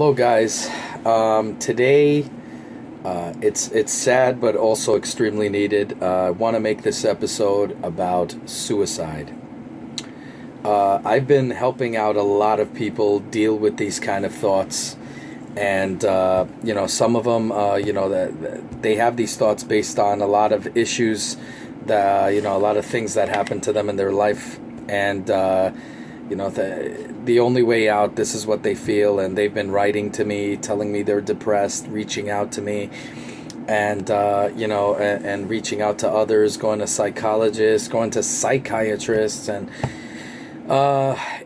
Hello guys. Today it's sad but also extremely needed. I want to make this episode about suicide. I've been helping out a lot of people deal with these kind of thoughts, and some of them that they have these thoughts based on a lot of issues that a lot of things that happen to them in their life, and the only way out, this is what they feel, and they've been writing to me, telling me they're depressed, reaching out to me, and and reaching out to others, going to psychologists, going to psychiatrists, and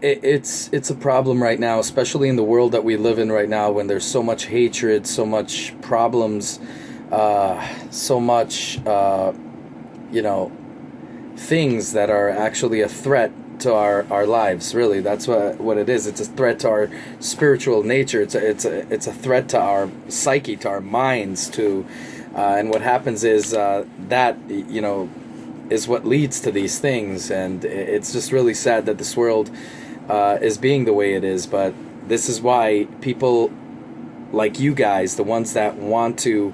it's a problem right now, especially in the world that we live in right now, when there's so much hatred, so much problems, so much things that are actually a threat to our lives. Really, that's what it is. It's a threat to our spiritual nature. It's a threat to our psyche, to our minds, and what happens is that is what leads to these things. And it's just really sad that this world is being the way it is. But this is why people like you guys, the ones that want to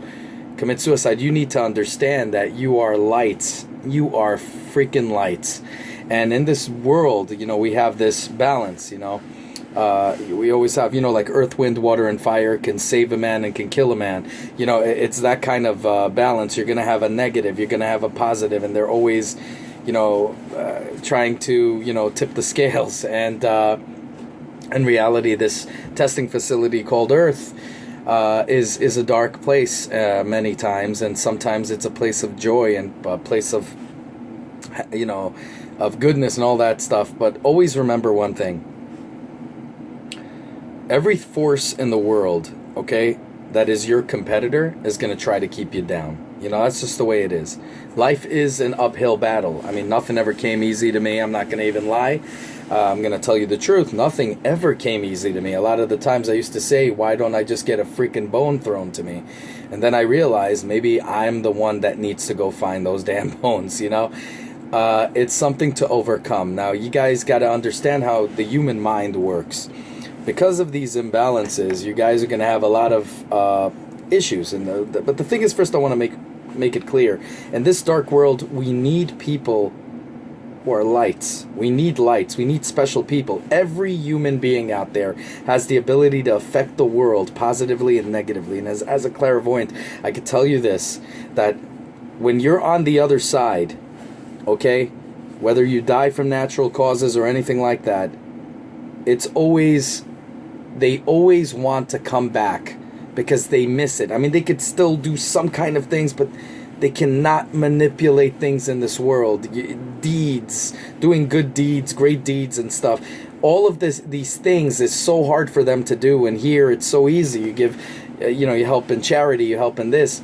commit suicide, you need to understand that you are lights. You are freaking lights. And in this world, we have this balance, we always have, like earth, wind, water, and fire can save a man and can kill a man. It's that kind of balance. You're going to have a negative, you're going to have a positive, and they're always, trying to, tip the scales. And in reality, this testing facility called Earth is a dark place many times, and sometimes it's a place of joy and a place of, of goodness and all that stuff. But always remember one thing. Every force in the world, okay, that is your competitor is going to try to keep you down. That's just the way it is. Life is an uphill battle. I mean, nothing ever came easy to me. I'm not going to even lie. I'm going to tell you the truth. Nothing ever came easy to me. A lot of the times I used to say, why don't I just get a freaking bone thrown to me? And then I realized maybe I'm the one that needs to go find those damn bones, It's something to overcome. Now, you guys got to understand how the human mind works. Because of these imbalances, you guys are going to have a lot of issues. But the thing is, first I want to make it clear. In this dark world, we need people who are lights. We need lights. We need special people. Every human being out there has the ability to affect the world positively and negatively. And as a clairvoyant, I could tell you this, that when you're on the other side, okay, whether you die from natural causes or anything like that, they always want to come back because they miss it. I mean, they could still do some kind of things, but they cannot manipulate things in this world. Deeds, doing good deeds, great deeds and stuff. All of these things is so hard for them to do, and here it's so easy. You give, you help in charity, you help in this.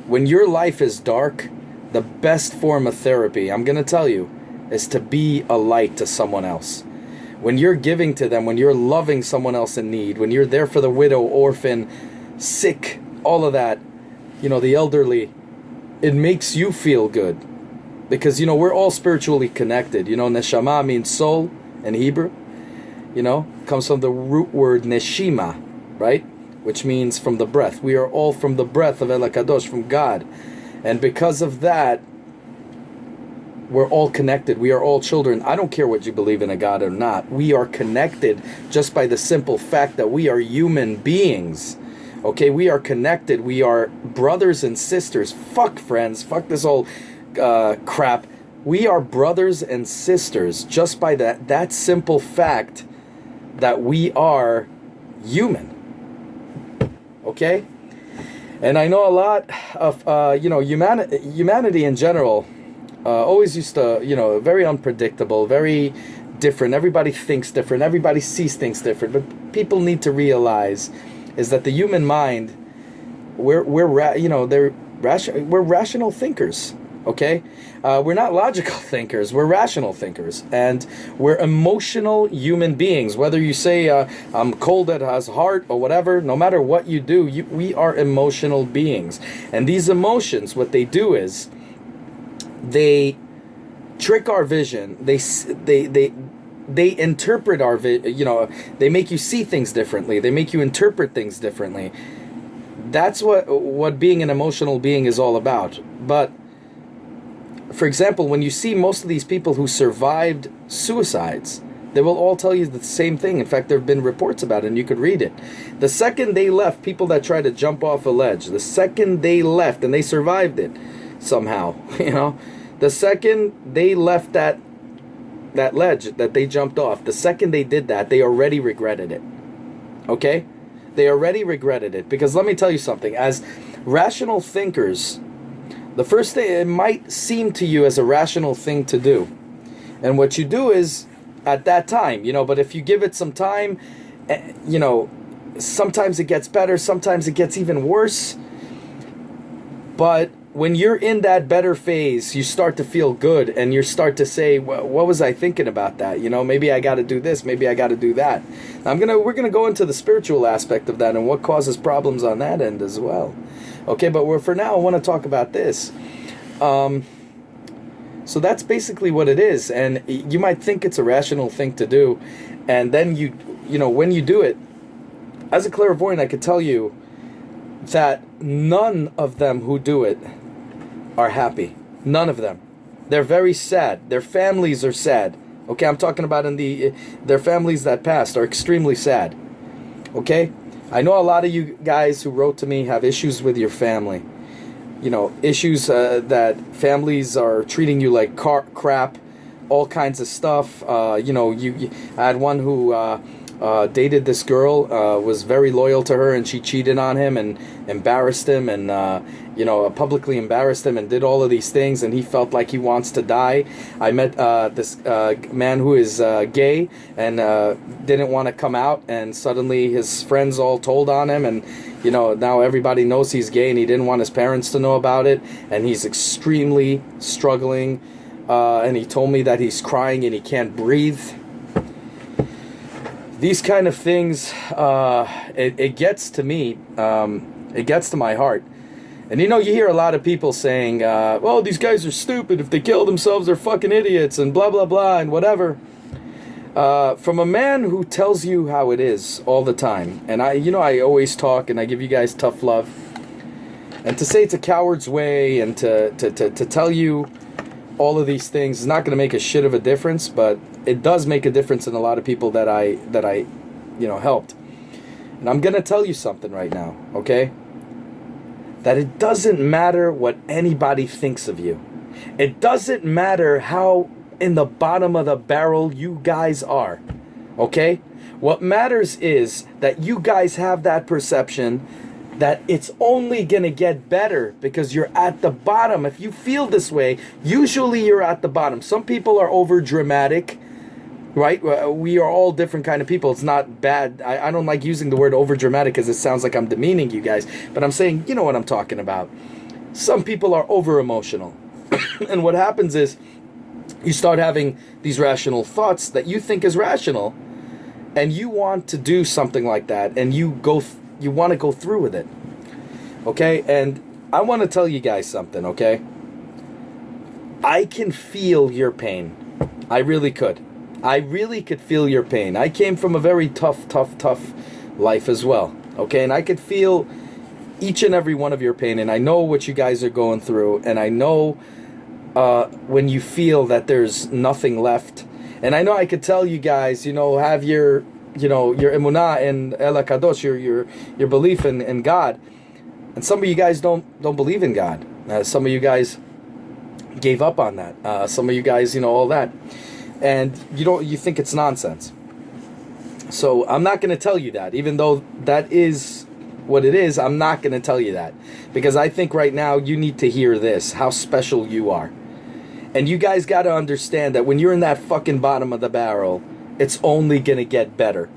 When your life is dark, the best form of therapy, I'm going to tell you, is to be a light to someone else. When you're giving to them, when you're loving someone else in need, when you're there for the widow, orphan, sick, all of that, the elderly, it makes you feel good. Because, we're all spiritually connected. Neshama means soul in Hebrew. Comes from the root word neshima, right? Which means from the breath. We are all from the breath of El Kadosh, from God. And because of that, we're all connected. We are all children. I don't care what you believe in a God or not. We are connected just by the simple fact that we are human beings. Okay, we are connected. We are brothers and sisters. Fuck friends. Fuck this whole crap. We are brothers and sisters just by that simple fact that we are human. Okay? And I know a lot of, humanity in general always used to, very unpredictable, very different. Everybody thinks different. Everybody sees things different. But people need to realize is that the human mind, we're rational thinkers. Okay, we're not logical thinkers. We're rational thinkers, and we're emotional human beings. Whether you say I'm cold that has heart or whatever, no matter what you do, we are emotional beings. And these emotions, what they do is they trick our vision. They they interpret our, they make you see things differently. They make you interpret things differently. That's what being an emotional being is all about. But, for example, when you see most of these people who survived suicides, they will all tell you the same thing. In fact, there have been reports about it, and you could read it. The second they left, people that tried to jump off a ledge, the second they left, and they survived it somehow, the second they left that ledge that they jumped off, the second they did that, they already regretted it. Okay? They already regretted it. Because let me tell you something. As rational thinkers, the first thing, it might seem to you as a rational thing to do. And what you do is, at that time, but if you give it some time, sometimes it gets better, sometimes it gets even worse. But when you're in that better phase, you start to feel good, and you start to say, well, what was I thinking about that? Maybe I got to do this, maybe I got to do that. We're gonna go into the spiritual aspect of that and what causes problems on that end as well. Okay, but for now, I want to talk about this. So that's basically what it is, and you might think it's a rational thing to do, and then when you do it, as a clairvoyant, I could tell you that none of them who do it are happy. None of them. They're very sad. Their families are sad. Okay, I'm talking about their families that passed are extremely sad. Okay? I know a lot of you guys who wrote to me have issues with your family. Issues that families are treating you like crap, all kinds of stuff. I had one who dated this girl, was very loyal to her, and she cheated on him and embarrassed him and, publicly embarrassed him and did all of these things, and he felt like he wants to die. I met this man who is gay and didn't want to come out, and suddenly his friends all told on him, and now everybody knows he's gay, and he didn't want his parents to know about it, and he's extremely struggling, and he told me that he's crying and he can't breathe. These kind of things, it gets to me, it gets to my heart. And you hear a lot of people saying, well, these guys are stupid. If they kill themselves, they're fucking idiots, and blah, blah, blah, and whatever. From a man who tells you how it is all the time, and I always talk, and I give you guys tough love, and to say it's a coward's way, and to tell you all of these things is not going to make a shit of a difference, but it does make a difference in a lot of people that I helped. And I'm going to tell you something right now, okay? That it doesn't matter what anybody thinks of you. It doesn't matter how in the bottom of the barrel you guys are, okay? What matters is that you guys have that perception that it's only going to get better because you're at the bottom. If you feel this way, usually you're at the bottom. Some people are over dramatic, right? We are all different kind of people. It's not bad. I don't like using the word over dramatic because it sounds like I'm demeaning you guys, but I'm saying, you know what I'm talking about. Some people are over emotional. And what happens is you start having these rational thoughts that you think is rational, and you want to do something like that, and you want to go through with it, okay? And I want to tell you guys something, okay? I can feel your pain. I really could. I really could feel your pain. I came from a very tough life as well, okay? And I could feel each and every one of your pain, and I know what you guys are going through, and I know when you feel that there's nothing left. And I know I could tell you guys, have your emunah in El HaKadosh, your belief in God. And some of you guys don't believe in God. Some of you guys gave up on that. Some of you guys, all that. And you think it's nonsense. So I'm not going to tell you that. Even though that is what it is, I'm not going to tell you that. Because I think right now you need to hear this, how special you are. And you guys got to understand that when you're in that fucking bottom of the barrel, it's only going to get better.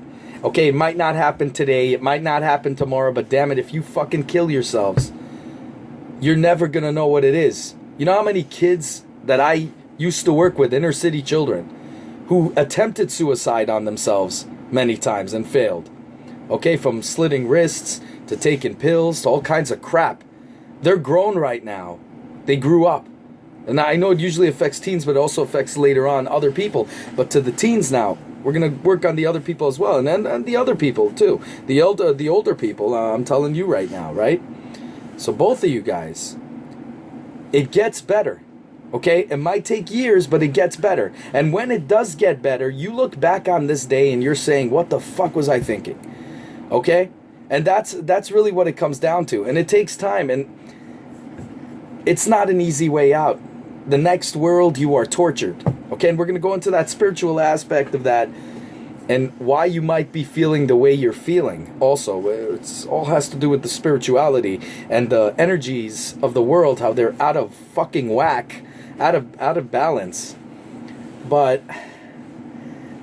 Okay, it might not happen today, it might not happen tomorrow, but damn it, if you fucking kill yourselves, you're never going to know what it is. You know how many kids that I used to work with, inner city children, who attempted suicide on themselves many times and failed? Okay, from slitting wrists to taking pills to all kinds of crap. They're grown right now. They grew up. And I know it usually affects teens, but it also affects later on other people. But to the teens now, we're going to work on the other people as well. And the other people too. The older people, I'm telling you right now, right? So both of you guys, it gets better. Okay? It might take years, but it gets better. And when it does get better, you look back on this day and you're saying, what the fuck was I thinking? Okay? And that's really what it comes down to. And it takes time. And it's not an easy way out. The next world, you are tortured. Okay, and we're going to go into that spiritual aspect of that and why you might be feeling the way you're feeling. Also, it all has to do with the spirituality and the energies of the world, how they're out of fucking whack, out of balance. But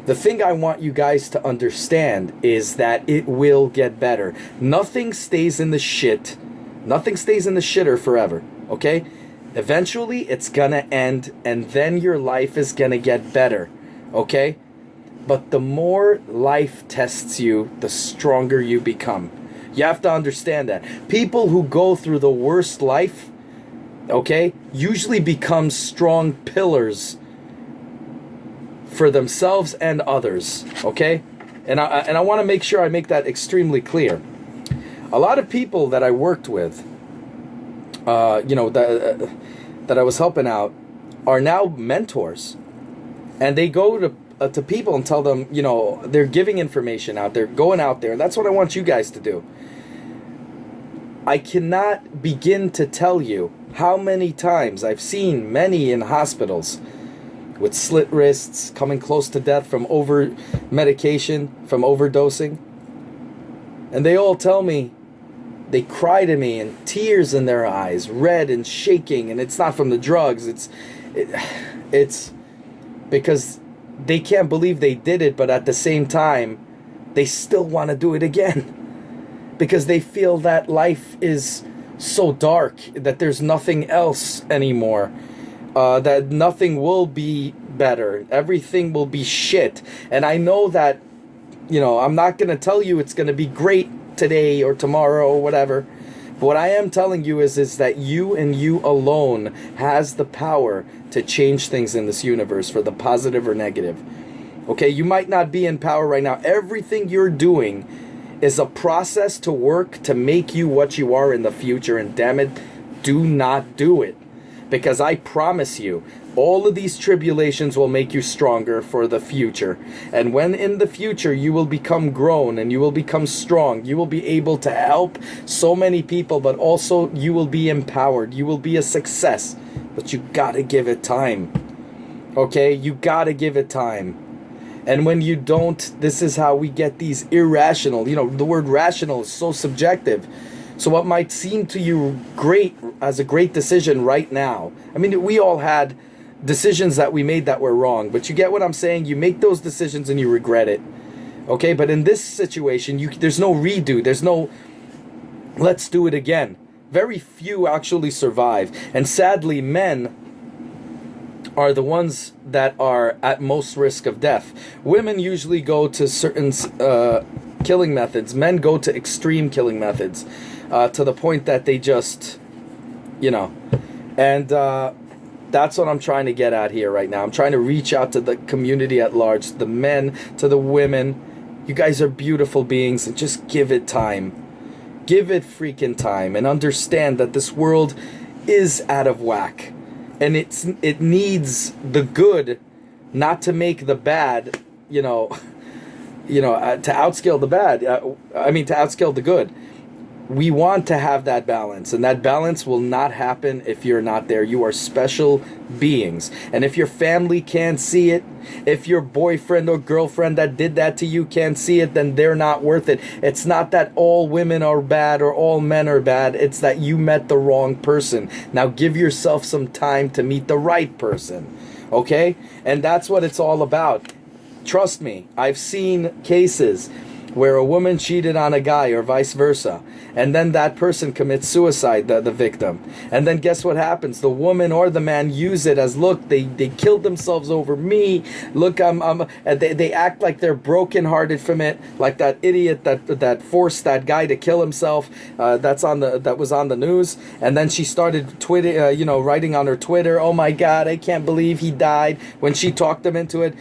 the thing I want you guys to understand is that it will get better. Nothing stays in the shit. Nothing stays in the shitter forever. Okay? Eventually, it's gonna end, and then your life is gonna get better, okay? But the more life tests you, the stronger you become. You have to understand that. People who go through the worst life, okay, usually become strong pillars for themselves and others, okay? And I want to make sure I make that extremely clear. A lot of people that I worked with, that I was helping out, are now mentors, and they go to people and tell them, they're giving information out there, going out there, and that's what I want you guys to do. I cannot begin to tell you how many times I've seen many in hospitals with slit wrists, coming close to death from over medication, from overdosing, and they all tell me, they cry to me and tears in their eyes, red and shaking, and it's not from the drugs. It's because they can't believe they did it, but at the same time, they still want to do it again because they feel that life is so dark, that there's nothing else anymore, that nothing will be better. Everything will be shit. And I know that, I'm not going to tell you it's going to be great today or tomorrow or whatever. But what I am telling you is that you and you alone has the power to change things in this universe for the positive or negative. Okay, you might not be in power right now. Everything you're doing is a process to work to make you what you are in the future. And damn it, do not do it. Because I promise you, all of these tribulations will make you stronger for the future. And when in the future you will become grown and you will become strong, you will be able to help so many people, but also you will be empowered. You will be a success. But you gotta give it time. Okay? You gotta give it time. And when you don't, this is how we get these irrational. The word rational is so subjective. So what might seem to you great as a great decision right now, I mean, we all had decisions that we made that were wrong, but you get what I'm saying? You make those decisions and you regret it. Okay, but in this situation, there's no redo. There's no let's do it again. Very few actually survive. And sadly, men are the ones that are at most risk of death. Women usually go to certain killing methods. Men go to extreme killing methods. To the point that they just, and that's what I'm trying to get at here right now. I'm trying to reach out to the community at large, to the men, to the women. You guys are beautiful beings, and just give it time. Give it freaking time, and understand that this world is out of whack, and it needs the good, not to make the bad, to outscale the bad. To outscale the good. We want to have that balance, and that balance will not happen if you're not there. You are special beings. And if your family can't see it, if your boyfriend or girlfriend that did that to you can't see it, then they're not worth it. It's not that all women are bad or all men are bad. It's that you met the wrong person. Now give yourself some time to meet the right person. Okay? And that's what it's all about. Trust me, I've seen cases where a woman cheated on a guy or vice versa, and then that person commits suicide, the victim, and then guess what happens? The woman or the man use it as, look, they killed themselves over me. Look, they act like they're brokenhearted from it, like that idiot that forced that guy to kill himself. That was on the news, and then she started writing on her Twitter, "Oh my God, I can't believe he died," when she talked them into it.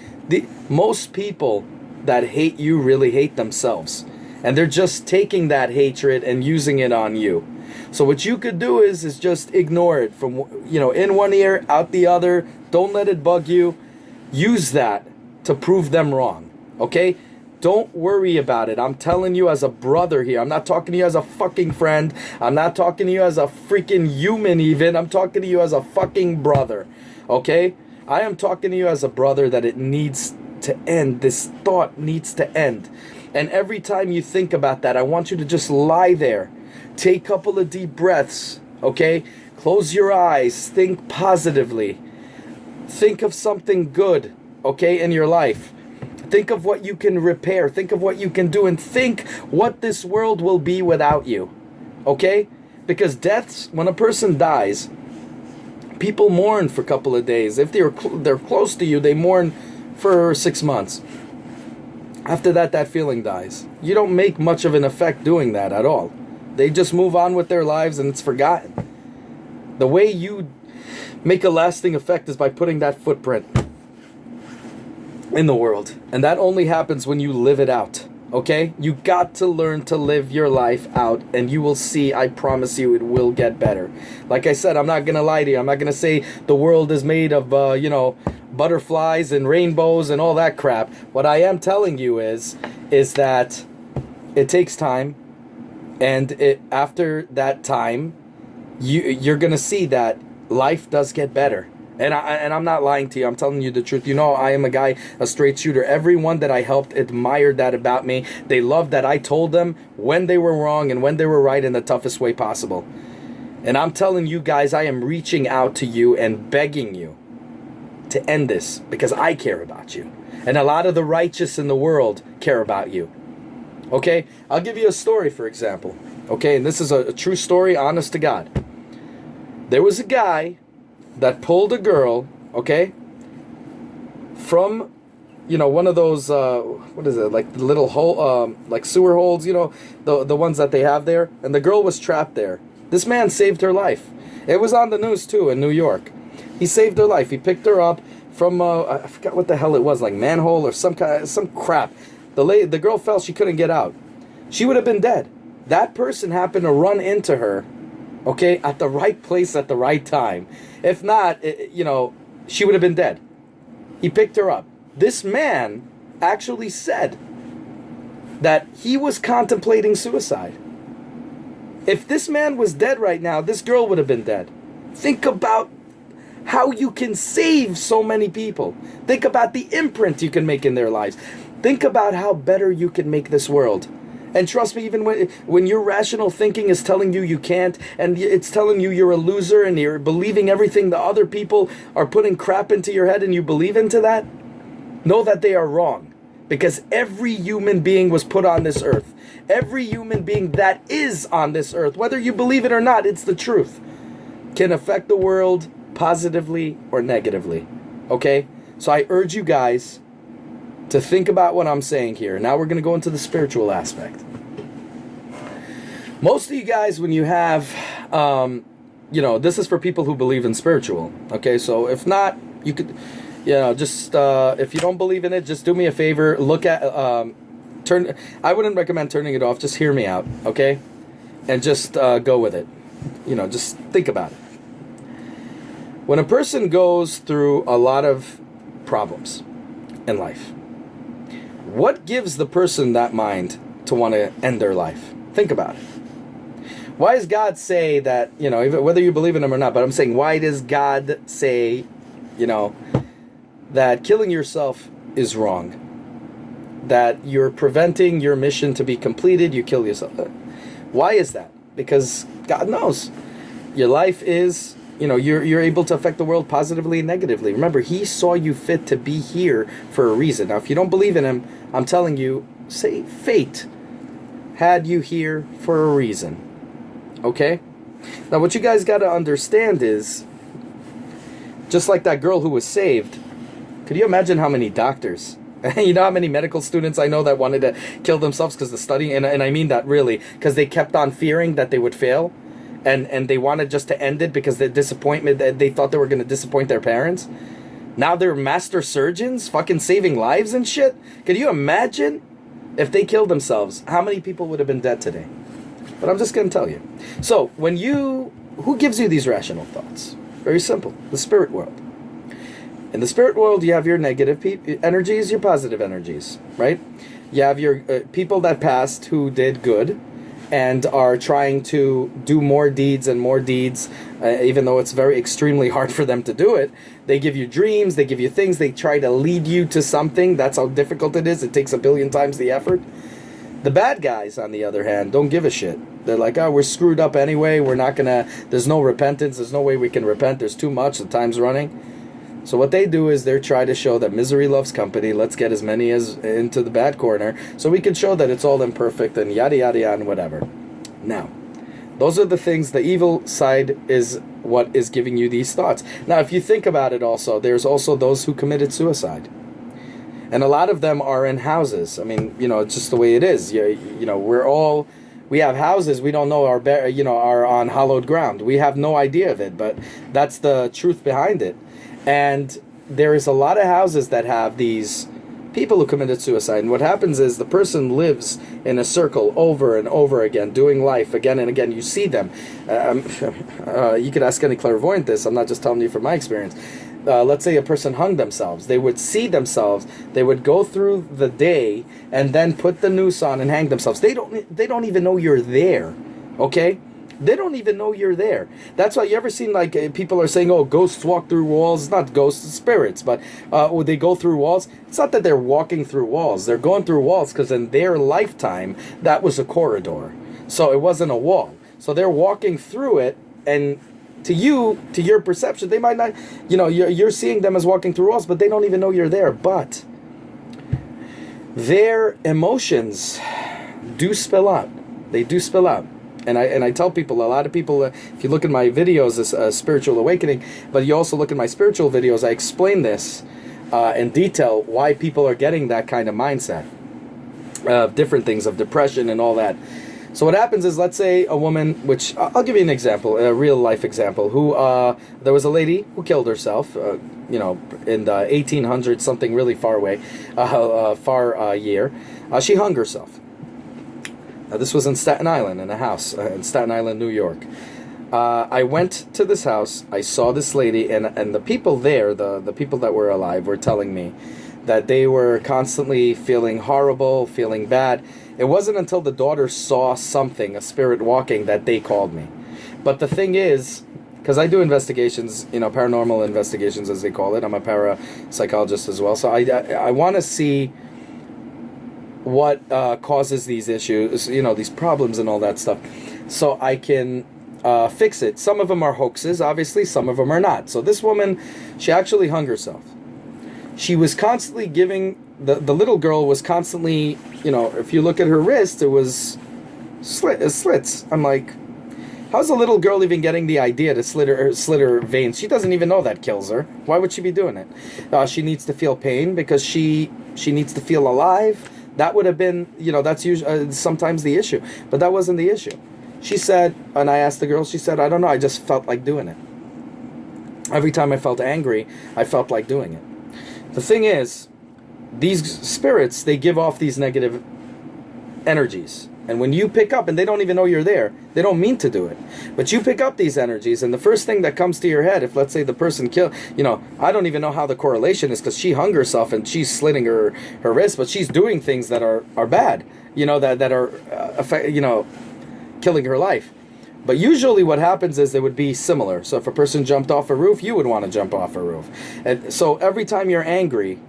Most people that hate you really hate themselves, and they're just taking that hatred and using it on you. So what you could do is just ignore it from, in one ear, out the other. Don't let it bug you. Use that to prove them wrong, okay? Don't worry about it. I'm telling you as a brother here. I'm not talking to you as a fucking friend. I'm not talking to you as a freaking human even. I'm talking to you as a fucking brother, okay? I am talking to you as a brother that it needs to end. This thought needs to end. And every time you think about that, I want you to just lie there. Take a couple of deep breaths, okay? Close your eyes. Think positively. Think of something good, okay, in your life. Think of what you can repair. Think of what you can do. And think what this world will be without you, okay? Because when a person dies, people mourn for a couple of days. If they're close to you, they mourn for 6 months. After that, that feeling dies. You don't make much of an effect doing that at all. They just move on with their lives and it's forgotten. The way you make a lasting effect is by putting that footprint in the world. And that only happens when you live it out. Okay? You got to learn to live your life out, and you will see, I promise you, it will get better. Like I said, I'm not going to lie to you. I'm not going to say the world is made of, butterflies and rainbows and all that crap. What I am telling you is that it takes time, and after that time, you're going to see that life does get better. And I'm not lying to you. I'm telling you the truth. I am a straight shooter. Everyone that I helped admired that about me. They loved that I told them when they were wrong and when they were right in the toughest way possible. And I'm telling you guys, I am reaching out to you and begging you to end this because I care about you. And a lot of the righteous in the world care about you. Okay? I'll give you a story, for example. Okay? And this is a true story, honest to God. There was a guy that pulled a girl, okay, from, one of those, what is it, like the little hole, like sewer holes, the ones that they have there, and the girl was trapped there. This man saved her life. It was on the news, too, in New York. He saved her life. He picked her up from, I forgot what the hell it was, like manhole or some crap. The girl fell, she couldn't get out. She would have been dead. That person happened to run into her, okay, at the right place at the right time. If not, she would have been dead. He picked her up. This man actually said that he was contemplating suicide. If this man was dead right now, this girl would have been dead. Think about how you can save so many people. Think about the imprint you can make in their lives. Think about how better you can make this world. And trust me, even when your rational thinking is telling you you can't, and it's telling you you're a loser, and you're believing everything the other people are putting crap into your head, and you believe into that, know that they are wrong. Because every human being was put on this earth. Every human being that is on this earth, whether you believe it or not, it's the truth, can affect the world positively or negatively. Okay? So I urge you guys to think about what I'm saying here. Now we're going to go into the spiritual aspect. Most of you guys, when you have, this is for people who believe in spiritual. Okay, so if not, you could, just, if you don't believe in it, just do me a favor. Look at, I wouldn't recommend turning it off. Just hear me out, okay? And just go with it. Just think about it. When a person goes through a lot of problems in life, what gives the person that mind to want to end their life? Think about it. Why does God say that, whether you believe in him or not, but I'm saying, why does God say, that killing yourself is wrong? That you're preventing your mission to be completed, you kill yourself. Why is that? Because God knows. Your life is, you're able to affect the world positively and negatively. Remember, he saw you fit to be here for a reason. Now, if you don't believe in him, I'm telling you, say fate had you here for a reason. Okay? Now what you guys got to understand is, just like that girl who was saved, could you imagine how many doctors, you know how many medical students I know that wanted to kill themselves because the study, and I mean that really, because they kept on fearing that they would fail, and they wanted just to end it because the disappointment, they thought they were going to disappoint their parents. Now they're master surgeons, fucking saving lives and shit. Can you imagine if they killed themselves? How many people would have been dead today? But I'm just going to tell you. So, who gives you these rational thoughts? Very simple. The spirit world. In the spirit world, you have your negative energies, your positive energies, right? You have your people that passed who did good and are trying to do more deeds and more deeds, even though it's very extremely hard for them to do it. They give you dreams, they give you things, they try to lead you to something. That's how difficult it is. It takes 1,000,000,000 times the effort. The bad guys, on the other hand, don't give a shit. They're like, oh, we're screwed up anyway. We're not gonna, there's no repentance. There's no way we can repent. There's too much. The time's running. So what they do is they try to show that misery loves company. Let's get as many as into the bad corner so we can show that it's all imperfect and yada, yada, yada, and whatever. Now, those are the things, the evil side is what is giving you these thoughts. Now, if you think about it also, there's also those who committed suicide. And a lot of them are in houses. I mean, you know, it's just the way it is. You know, we have houses. We don't know are on hallowed ground. We have no idea of it, but that's the truth behind it. And there is a lot of houses that have these people who committed suicide. And what happens is the person lives in a circle over and over again, doing life again and again. You see them. You could ask any clairvoyant this. I'm not just telling you from my experience. Let's say a person hung themselves. They would see themselves. They would go through the day and then put the noose on and hang themselves. They don't even know you're there. Okay? They don't even know you're there. That's why you ever seen like people are saying, oh, ghosts walk through walls. It's not ghosts, it's spirits, but would they go through walls? It's not that they're walking through walls. They're going through walls because in their lifetime, that was a corridor. So it wasn't a wall. So they're walking through it, and to you, to your perception, they might not, you know, you're seeing them as walking through walls, but they don't even know you're there. But their emotions do spill out. They do spill out. And I tell people, a lot of people, if you look at my videos, this spiritual awakening, but you also look at my spiritual videos, I explain this in detail, why people are getting that kind of mindset of different things, of depression and all that. So what happens is, let's say a woman, which I'll give you an example, a real life example, who there was a lady who killed herself, you know, in the 1800s, something really far away, year. She hung herself. This was in Staten Island, in a house in Staten Island, New York. I went to this house, I saw this lady, and the people there, the people that were alive, were telling me that they were constantly feeling horrible, feeling bad. It wasn't until the daughter saw something, a spirit walking, that they called me. But the thing is, because I do investigations, you know, paranormal investigations as they call it. I'm a parapsychologist as well. So I want to see what causes these issues, you know, these problems and all that stuff, so I can fix it. Some of them are hoaxes, obviously, some of them are not. So this woman, she actually hung herself. She was constantly giving, the little girl was constantly, you know, if you look at her wrist, it was slits. I'm like, how's a little girl even getting the idea to slit her veins? She doesn't even know that kills her. Why would she be doing it? She needs to feel pain because she needs to feel alive. That would have been, you know, that's usually sometimes the issue. But that wasn't the issue. She said, and I asked the girl, she said, I don't know, I just felt like doing it. Every time I felt angry, I felt like doing it. The thing is, these spirits, they give off these negative energies. And when you pick up, and they don't even know you're there, they don't mean to do it. But you pick up these energies, and the first thing that comes to your head, if let's say the person killed, you know, I don't even know how the correlation is, because she hung herself and she's slitting her wrist, but she's doing things that are bad, you know, that are, you know, killing her life. But usually what happens is they would be similar. So if a person jumped off a roof, you would want to jump off a roof. And so every time you're angry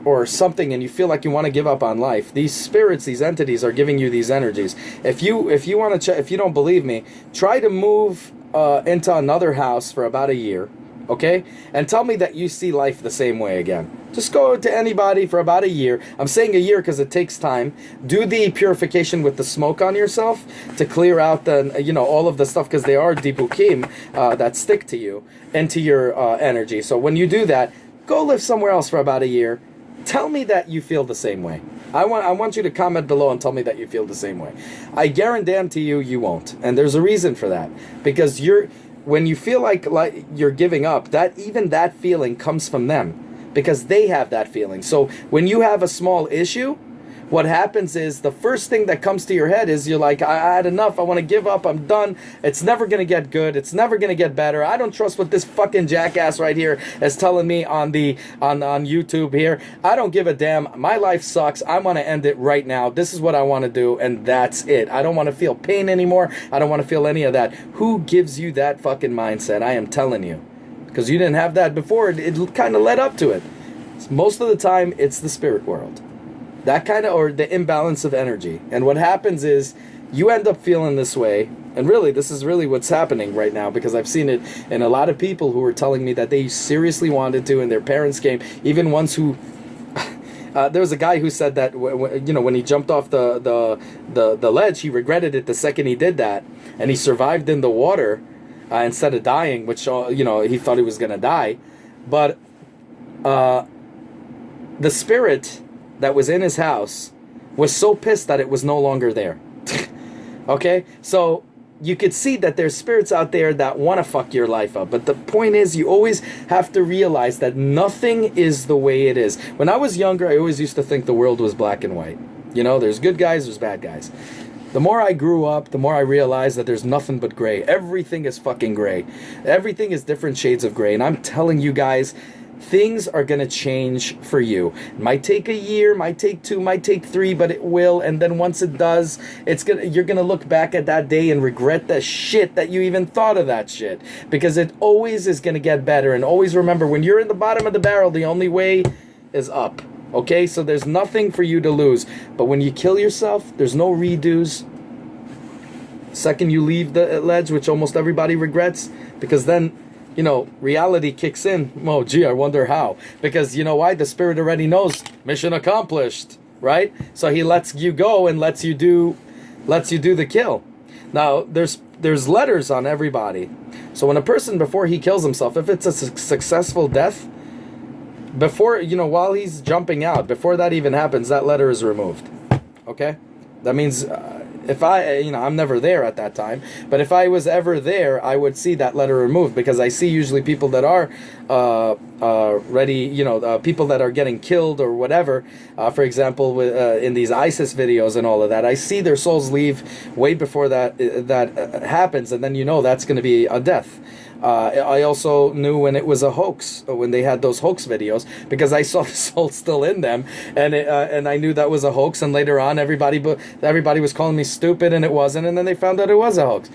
or something and you feel like you want to give up on life, these spirits, these entities are giving you these energies. If you want to if you don't believe me, try to move into another house for about a year, okay? And tell me that you see life the same way again. Just go to anybody for about a year. I'm saying a year because it takes time. Do the purification with the smoke on yourself to clear out the, you know, all of the stuff, because they are dibukim that stick to you, into your energy. So when you do that, go live somewhere else for about a year. Tell me that you feel the same way. I want you to comment below and tell me that you feel the same way. I guarantee you won't. And there's a reason for that. Because when you feel like you're giving up, even that feeling comes from them. Because they have that feeling. So when you have a small issue, what happens is the first thing that comes to your head is you're like, I had enough. I want to give up. I'm done. It's never going to get good. It's never going to get better. I don't trust what this fucking jackass right here is telling me on YouTube here. I don't give a damn. My life sucks. I want to end it right now. This is what I want to do, and that's it. I don't want to feel pain anymore. I don't want to feel any of that. Who gives you that fucking mindset? I am telling you. Because you didn't have that before. It kind of led up to it. Most of the time, it's the spirit world. That kind of, or the imbalance of energy. And what happens is you end up feeling this way. And really, this is really what's happening right now, because I've seen it in a lot of people who are telling me that they seriously wanted to, and their parents came, even ones who, there was a guy who said that, you know, when he jumped off the ledge, he regretted it the second he did that. And he survived in the water instead of dying, which, you know, he thought he was going to die. But the spirit that was in his house was so pissed that it was no longer there. Okay? So you could see that there's spirits out there that want to fuck your life up. But the point is, you always have to realize that nothing is the way it is. When I was younger, I always used to think the world was black and white. You know, there's good guys, there's bad guys. The more I grew up, the more I realized that there's nothing but gray. Everything is fucking gray. Everything is different shades of gray. And I'm telling you guys, things are going to change for you. It might take a year, might take 2, might take 3, but it will. And then once it does, you're going to look back at that day and regret the shit that you even thought of that shit. Because it always is going to get better. And always remember, when you're in the bottom of the barrel, the only way is up. Okay? So there's nothing for you to lose. But when you kill yourself, there's no redos. Second you leave the ledge, which almost everybody regrets, because then, you know, reality kicks in. Oh, gee, I wonder how. Because, you know why? The spirit already knows. Mission accomplished, right? So he lets you go and lets you do the kill. Now, there's letters on everybody. So when a person, before he kills himself, if it's a successful death, before, you know, while he's jumping out, before that even happens, that letter is removed. Okay? That means... if I'm never there at that time, but if I was ever there, I would see that letter removed, because I see usually people that are ready, you know, people that are getting killed or whatever. For example, in these ISIS videos and all of that, I see their souls leave way before that happens, and then you know that's going to be a death. I also knew when it was a hoax, when they had those hoax videos, because I saw the soul still in them, and I knew that was a hoax. And later on, everybody was calling me stupid, and it wasn't. And then they found out it was a hoax.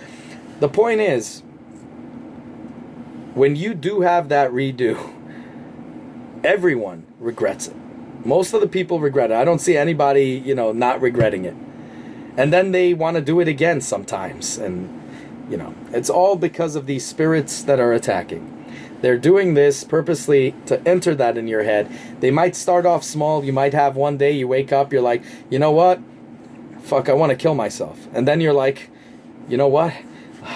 The point is, when you do have that redo, everyone regrets it. Most of the people regret it. I don't see anybody, you know, not regretting it. And then they want to do it again sometimes, and you know, it's all because of these spirits that are attacking. They're doing this purposely to enter that in your head. They might start off small. You might have one day you wake up, you're like, you know what? Fuck, I want to kill myself. And then you're like, you know what?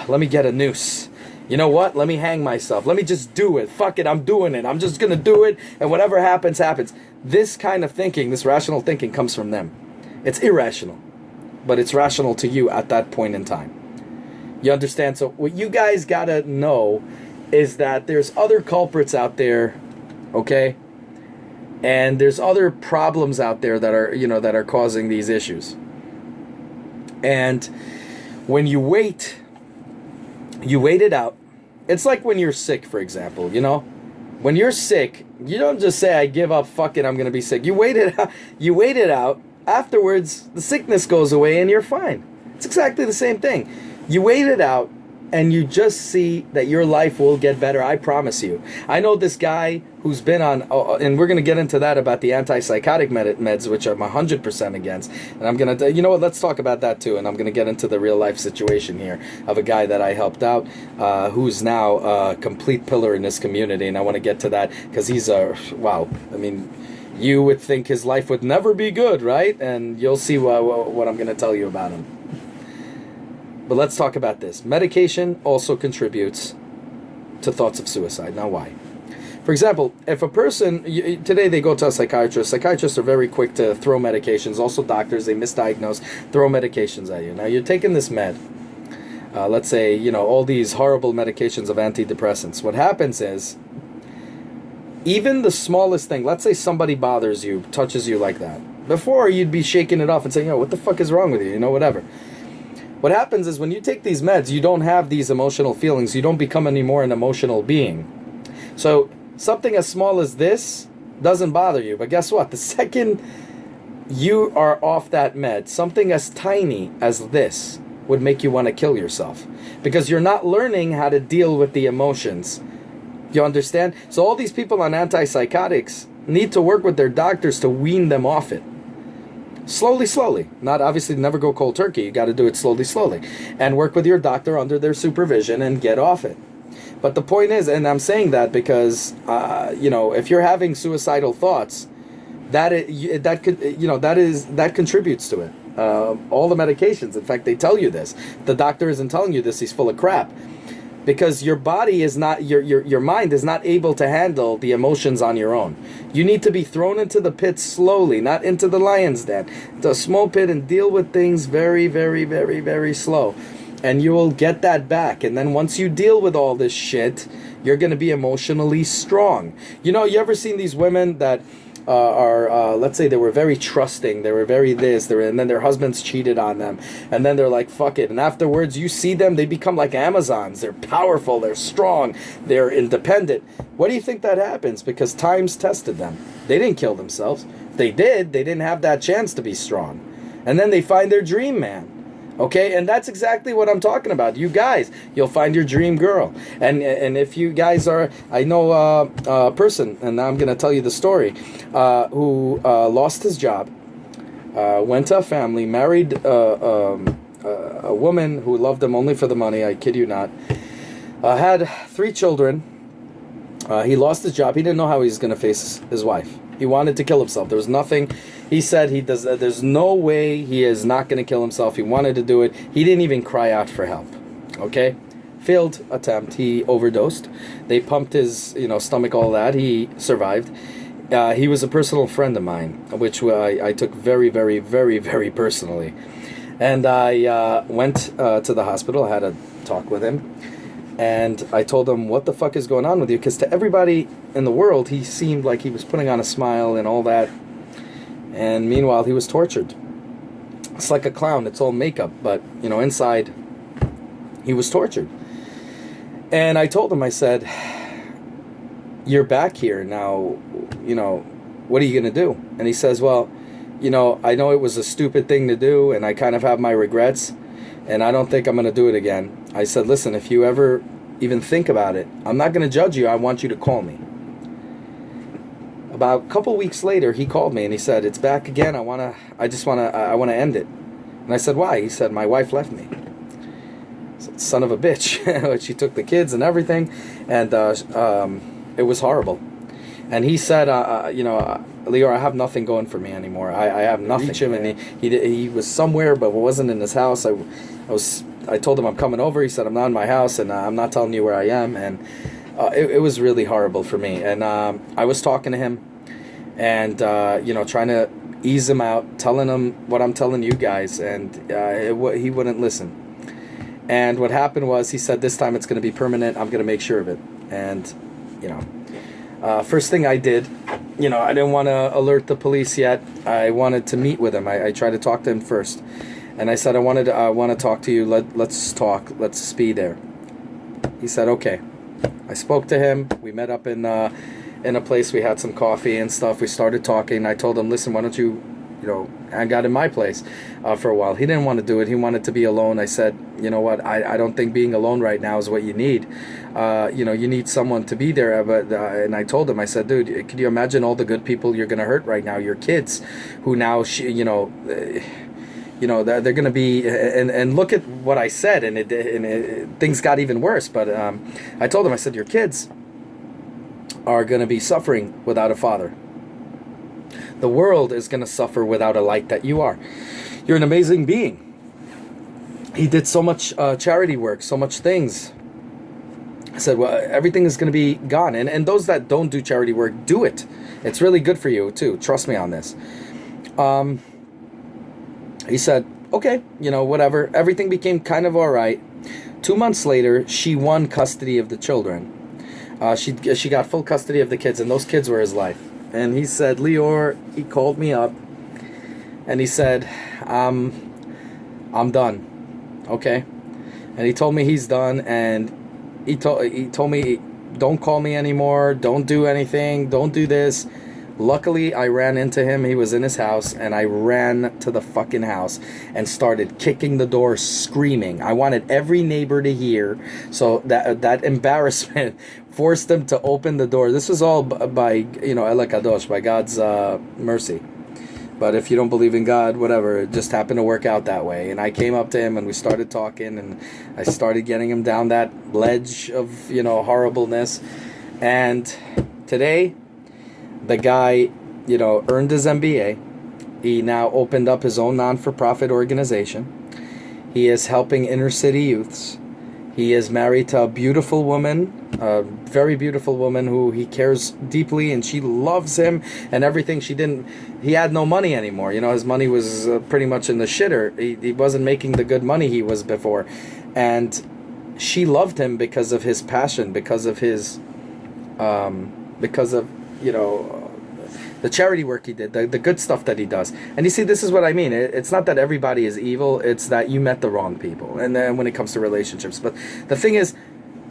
Let me get a noose. You know what? Let me hang myself. Let me just do it. Fuck it, I'm doing it. I'm just going to do it. And whatever happens, happens. This kind of thinking, this rational thinking, comes from them. It's irrational. But it's rational to you at that point in time. You understand? So what you guys gotta know is that there's other culprits out there, okay? And there's other problems out there that are, you know, that are causing these issues. And when you wait it out. It's like when you're sick, for example, you know? When you're sick, you don't just say, I give up, fuck it, I'm gonna be sick. You wait it out. Afterwards, the sickness goes away and you're fine. It's exactly the same thing. You wait it out, and you just see that your life will get better. I promise you. I know this guy who's been on, and we're going to get into that about the antipsychotic meds, which I'm 100% against. And I'm going to, you know what, let's talk about that too. And I'm going to get into the real life situation here of a guy that I helped out, who's now a complete pillar in this community. And I want to get to that because he's wow. I mean, you would think his life would never be good, right? And you'll see what I'm going to tell you about him. But let's talk about this. Medication also contributes to thoughts of suicide. Now, why? For example, if a person, today they go to a psychiatrist. Psychiatrists are very quick to throw medications. Also doctors, they misdiagnose, throw medications at you. Now, you're taking this med. Let's say, you know, all these horrible medications of antidepressants. What happens is, even the smallest thing, let's say somebody bothers you, touches you like that. Before, you'd be shaking it off and saying, oh, what the fuck is wrong with you? You know, whatever. What happens is when you take these meds, you don't have these emotional feelings. You don't become anymore an emotional being. So something as small as this doesn't bother you. But guess what? The second you are off that med, something as tiny as this would make you want to kill yourself. Because you're not learning how to deal with the emotions. You understand? So all these people on antipsychotics need to work with their doctors to wean them off it. Slowly, slowly. Not obviously never go cold turkey. You got to do it slowly, slowly. And work with your doctor under their supervision and get off it. But the point is, and I'm saying that because, you know, if you're having suicidal thoughts, that contributes to it. All the medications, in fact, they tell you this. The doctor isn't telling you this. He's full of crap. Because your body is not, your mind is not able to handle the emotions on your own. You need to be thrown into the pit slowly, not into the lion's den. Into a small pit and deal with things very, very, very, very slow. And you will get that back. And then once you deal with all this shit, you're going to be emotionally strong. You know, you ever seen these women that let's say they were very trusting, they were very this, and then their husbands cheated on them, and then they're like, fuck it, and afterwards you see them, they become like Amazons. They're powerful, they're strong, they're independent. What do you think that happens? Because time's tested them. They didn't kill themselves. If they did, they didn't have that chance to be strong. And then they find their dream man. Okay, and that's exactly what I'm talking about. You guys, you'll find your dream girl. And if you guys are, I know a person, and now I'm going to tell you the story, who lost his job, went to a family, married a woman who loved him only for the money, I kid you not, had 3 children. He lost his job. He didn't know how he was going to face his wife. He wanted to kill himself. There was nothing. He said there's no way he is not going to kill himself. He wanted to do it. He didn't even cry out for help. Okay? Failed attempt. He overdosed. They pumped his, stomach, all that. He survived. He was a personal friend of mine, which I took very, very, very, very personally. And I went to the hospital. I had a talk with him. And I told him, what the fuck is going on with you? Because to everybody in the world, he seemed like he was putting on a smile and all that. And meanwhile, he was tortured. It's like a clown. It's all makeup. But, inside, he was tortured. And I told him, I said, you're back here now, what are you going to do? And he says, well, I know it was a stupid thing to do, and I kind of have my regrets, and I don't think I'm going to do it again. I said, listen, if you ever even think about it, I'm not going to judge you. I want you to call me. About a couple weeks later, he called me and he said, it's back again. I want to end it. And I said, why? He said, my wife left me. I said, son of a bitch. She took the kids and everything. And it was horrible. And he said, Lior, I have nothing going for me anymore. I have nothing. And he was somewhere, but wasn't in his house. I told him I'm coming over. He said, I'm not in my house, and I'm not telling you where I am. And it was really horrible for me. And I was talking to him and, trying to ease him out, telling him what I'm telling you guys. And he wouldn't listen. And what happened was he said, this time it's going to be permanent. I'm going to make sure of it. And, first thing I did, I didn't want to alert the police yet. I wanted to meet with him. I tried to talk to him first. And I said, I want to talk to you. Let's talk. Let's be there. He said, okay. I spoke to him. We met up in a place. We had some coffee and stuff. We started talking. I told him, listen, why don't you hang out in my place for a while. He didn't want to do it. He wanted to be alone. I said, you know what? I don't think being alone right now is what you need. You need someone to be there. But and I told him, I said, dude, could you imagine all the good people you're going to hurt right now? Your kids, who now, they're going to be, and look at what I said, and things got even worse. But I told him, I said, your kids are going to be suffering without a father. The world is going to suffer without a light that you are. You're an amazing being. He did so much charity work, so much things. I said, well, everything is going to be gone. And those that don't do charity work, do it. It's really good for you, too. Trust me on this. He said, okay, whatever. Everything became kind of all right. 2 months later, she won custody of the children. She got full custody of the kids, and those kids were his life. And he said, Lior, he called me up, and he said, I'm done, okay? And he told me he's done, and he told me, don't call me anymore, don't do anything, don't do this. Luckily, I ran into him. He was in his house, and I ran to the fucking house and started kicking the door, screaming. I wanted every neighbor to hear, so that embarrassment forced him to open the door. This was all by, Ele Kadosh, by God's mercy. But if you don't believe in God, whatever, it just happened to work out that way. And I came up to him, and we started talking, and I started getting him down that ledge of, horribleness. And today, the guy, earned his MBA. He now opened up his own non-for-profit organization. He is helping inner city youths. He is married to a beautiful woman, a very beautiful woman who he cares deeply, and she loves him and everything. He had no money anymore. His money was pretty much in the shitter. He wasn't making the good money he was before. And she loved him because of his passion, because of the charity work he did, the good stuff that he does. And you see, this is what I mean. It's not that everybody is evil. It's that you met the wrong people. And then when it comes to relationships. But the thing is,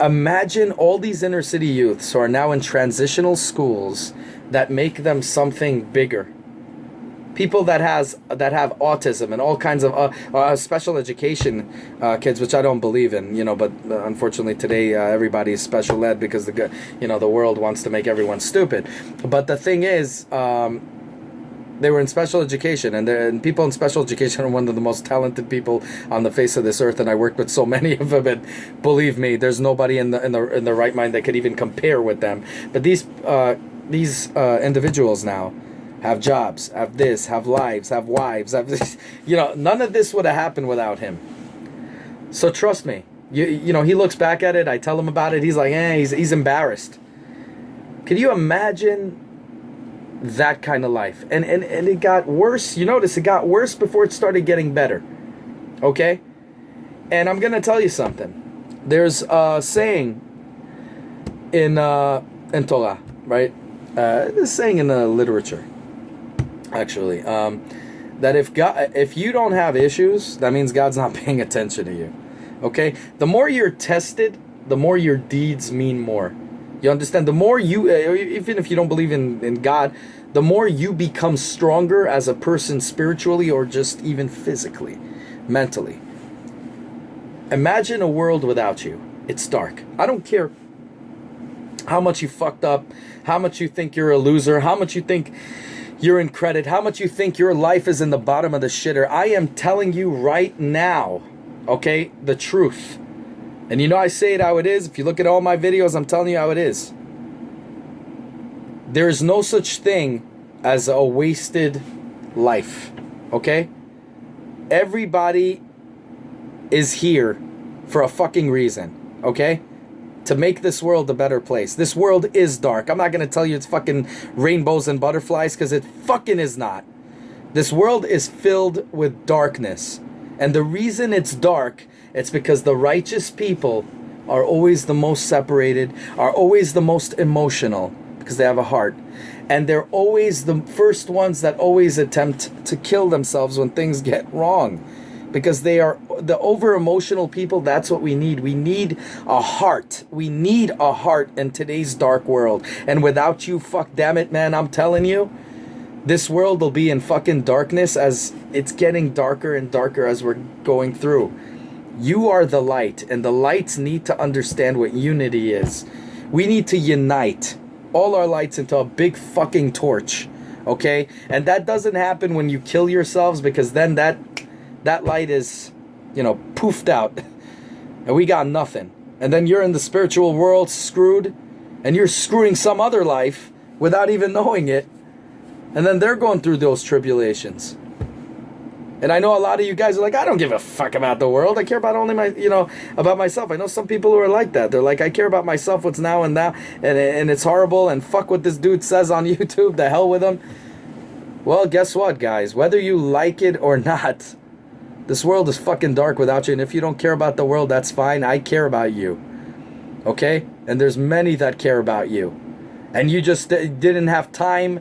imagine all these inner city youths who are now in transitional schools that make them something bigger. People that have autism and all kinds of special education kids, which I don't believe in, but unfortunately today everybody is special ed because the world wants to make everyone stupid. But the thing is, they were in special education, and people in special education are one of the most talented people on the face of this earth. And I worked with so many of them, and believe me, there's nobody in the right mind that could even compare with them. But these individuals now have jobs, have this, have lives, have wives, have this. None of this would have happened without him. So trust me, he looks back at it. I tell him about it. He's like, he's embarrassed. Could you imagine that kind of life? And it got worse. You notice it got worse before it started getting better. Okay? And I'm going to tell you something. There's a saying in Torah, right? This saying in the literature, actually, that if you don't have issues, that means God's not paying attention to you. Okay? The more you're tested, the more your deeds mean more. You understand? The more you, even if you don't believe in God, the more you become stronger as a person spiritually or just even physically, mentally. Imagine a world without you. It's dark. I don't care how much you fucked up, how much you think you're a loser, how much you think you're in credit, how much you think your life is in the bottom of the shitter. I am telling you right now, okay, the truth. And I say it how it is. If you look at all my videos, I'm telling you how it is. There is no such thing as a wasted life, okay? Everybody is here for a fucking reason, okay? To make this world a better place. This world is dark. I'm not going to tell you it's fucking rainbows and butterflies, because it fucking is not. This world is filled with darkness. And the reason it's dark, it's because the righteous people are always the most separated, are always the most emotional, because they have a heart. And they're always the first ones that always attempt to kill themselves when things get wrong. Because they are the over-emotional people. That's what we need. We need a heart. We need a heart in today's dark world. And without you, fuck damn it, man, I'm telling you, This world will be in fucking darkness as it's getting darker and darker as we're going through. You are the light, and the lights need to understand what unity is. We need to unite all our lights into a big fucking torch, okay? And that doesn't happen when you kill yourselves, because then that light is, poofed out, and we got nothing. And then you're in the spiritual world screwed, and you're screwing some other life without even knowing it. And then they're going through those tribulations. And I know a lot of you guys are like, I don't give a fuck about the world. I care about only about myself. I know some people who are like that. They're like, I care about myself, what's now and now. And it's horrible. And fuck what this dude says on YouTube. The hell with him. Well, guess what, guys? Whether you like it or not, this world is fucking dark without you. And if you don't care about the world, that's fine. I care about you. Okay? And there's many that care about you. And you just didn't have time.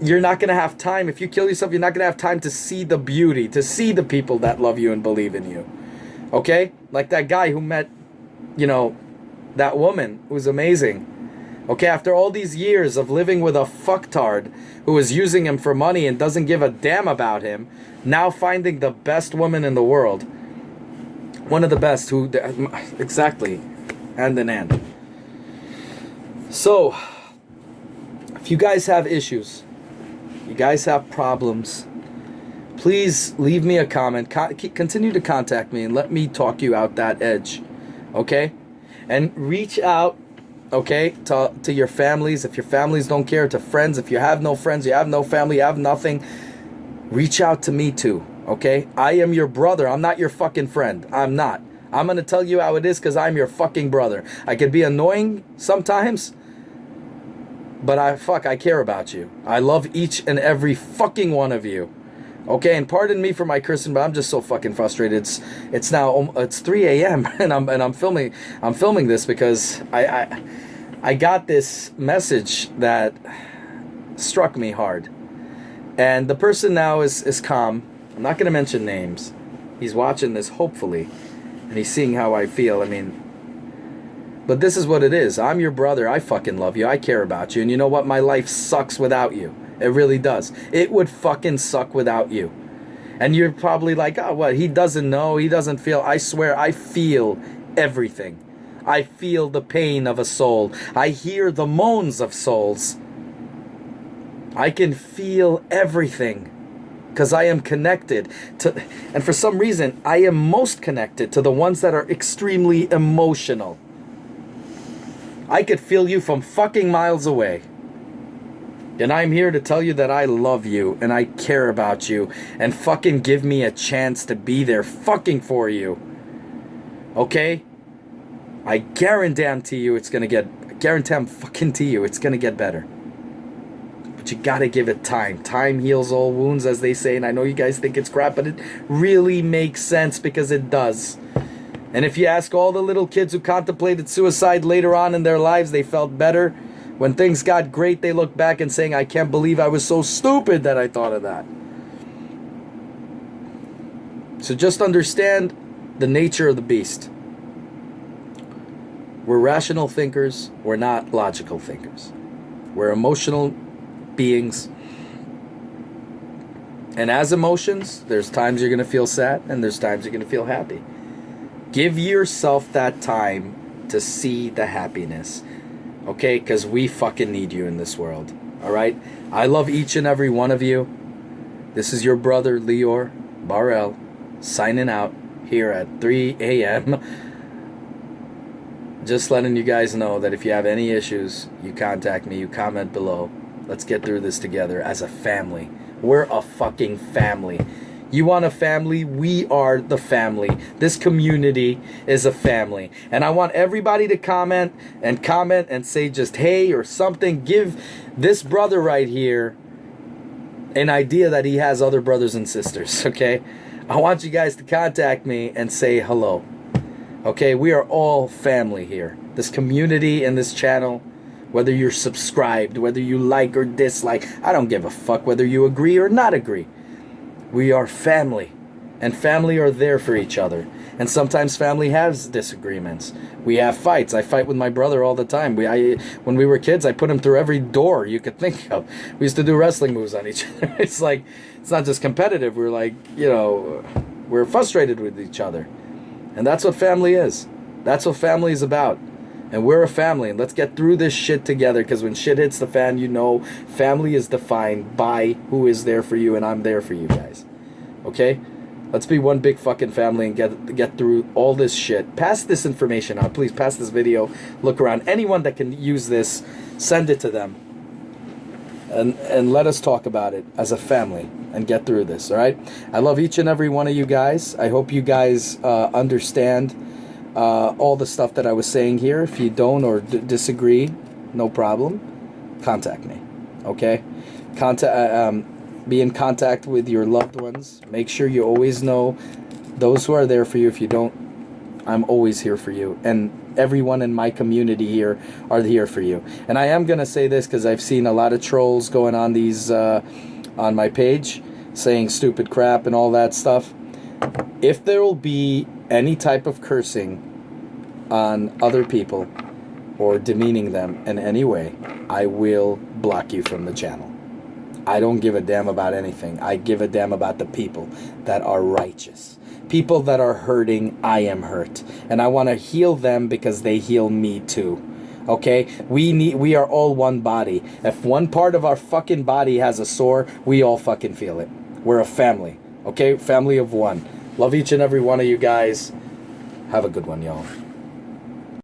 You're not going to have time. If you kill yourself, you're not going to have time to see the beauty, to see the people that love you and believe in you. Okay? Like that guy who met, that woman who's amazing. Okay? After all these years of living with a fucktard who is using him for money and doesn't give a damn about him, now finding the best woman in the world. One of the best who... Exactly. Hand in hand. So, if you guys have issues... You guys have problems, please leave me a comment. Continue to contact me and let me talk you out that edge. Okay? And reach out, okay, to your families. If your families don't care, to friends. If you have no friends, you have no family, you have nothing, reach out to me too. Okay? I am your brother. I'm not your fucking friend. I'm not. I'm going to tell you how it is because I'm your fucking brother. I could be annoying sometimes, but I care about you. I love each and every fucking one of you. Okay, and pardon me for my cursing, but I'm just so fucking frustrated. It's now 3 a.m. and I'm filming this because I got this message that struck me hard. And the person now is calm. I'm not going to mention names. He's watching this, hopefully, and he's seeing how I feel. But this is what it is. I'm your brother. I fucking love you. I care about you. And you know what? My life sucks without you. It really does. It would fucking suck without you. And you're probably like, oh, what? He doesn't know. He doesn't feel. I swear, I feel everything. I feel the pain of a soul. I hear the moans of souls. I can feel everything. Because I am connected to... And for some reason, I am most connected to the ones that are extremely emotional. I could feel you from fucking miles away. And I'm here to tell you that I love you and I care about you. And fucking give me a chance to be there fucking for you. Okay? I guarantee you it's gonna get... it's gonna get better. But you gotta give it time. Time heals all wounds, as they say. And I know you guys think it's crap, but it really makes sense because it does. And if you ask all the little kids who contemplated suicide later on in their lives, they felt better. When things got great, they look back and saying, I can't believe I was so stupid that I thought of that. So just understand the nature of the beast. We're rational thinkers. We're not logical thinkers. We're emotional beings. And as emotions, there's times you're going to feel sad and there's times you're going to feel happy. Give yourself that time to see the happiness. Okay? Because we fucking need you in this world. Alright? I love each and every one of you. This is your brother, Lior Barel, signing out here at 3 a.m. Just letting you guys know that if you have any issues, you contact me, you comment below. Let's get through this together as a family. We're a fucking family. You want a family? We are the family. This community is a family. And I want everybody to comment and say just hey or something. Give this brother right here an idea that he has other brothers and sisters, okay? I want you guys to contact me and say hello. Okay, we are all family here. This community and this channel, whether you're subscribed, whether you like or dislike, I don't give a fuck whether you agree or not agree. We are family, and family are there for each other. And sometimes family has disagreements. We have fights. I fight with my brother all the time. When we were kids, I put him through every door you could think of. We used to do wrestling moves on each other. It's like, it's not just competitive. We're like, we're frustrated with each other. And that's what family is. That's what family is about. And we're a family, and let's get through this shit together, because when shit hits the fan, family is defined by who is there for you, and I'm there for you guys. Okay? Let's be one big fucking family and get through all this shit. Pass this information out. Please pass this video. Look around. Anyone that can use this, send it to them. And let us talk about it as a family and get through this, all right? I love each and every one of you guys. I hope you guys understand all the stuff that I was saying here. If you don't or disagree, no problem. Contact me, okay? Be in contact with your loved ones. Make sure you always know those who are there for you. If you don't, I'm always here for you. And everyone in my community here are here for you. And I am going to say this because I've seen a lot of trolls going on on my page saying stupid crap and all that stuff. If there will be any type of cursing on other people or demeaning them in any way, I will block you from the channel. I don't give a damn about anything. I give a damn about the people that are righteous. People that are hurting, I am hurt. And I want to heal them because they heal me too. Okay? We are all one body. If one part of our fucking body has a sore, we all fucking feel it. We're a family. Okay? Family of one. Love each and every one of you guys. Have a good one, y'all.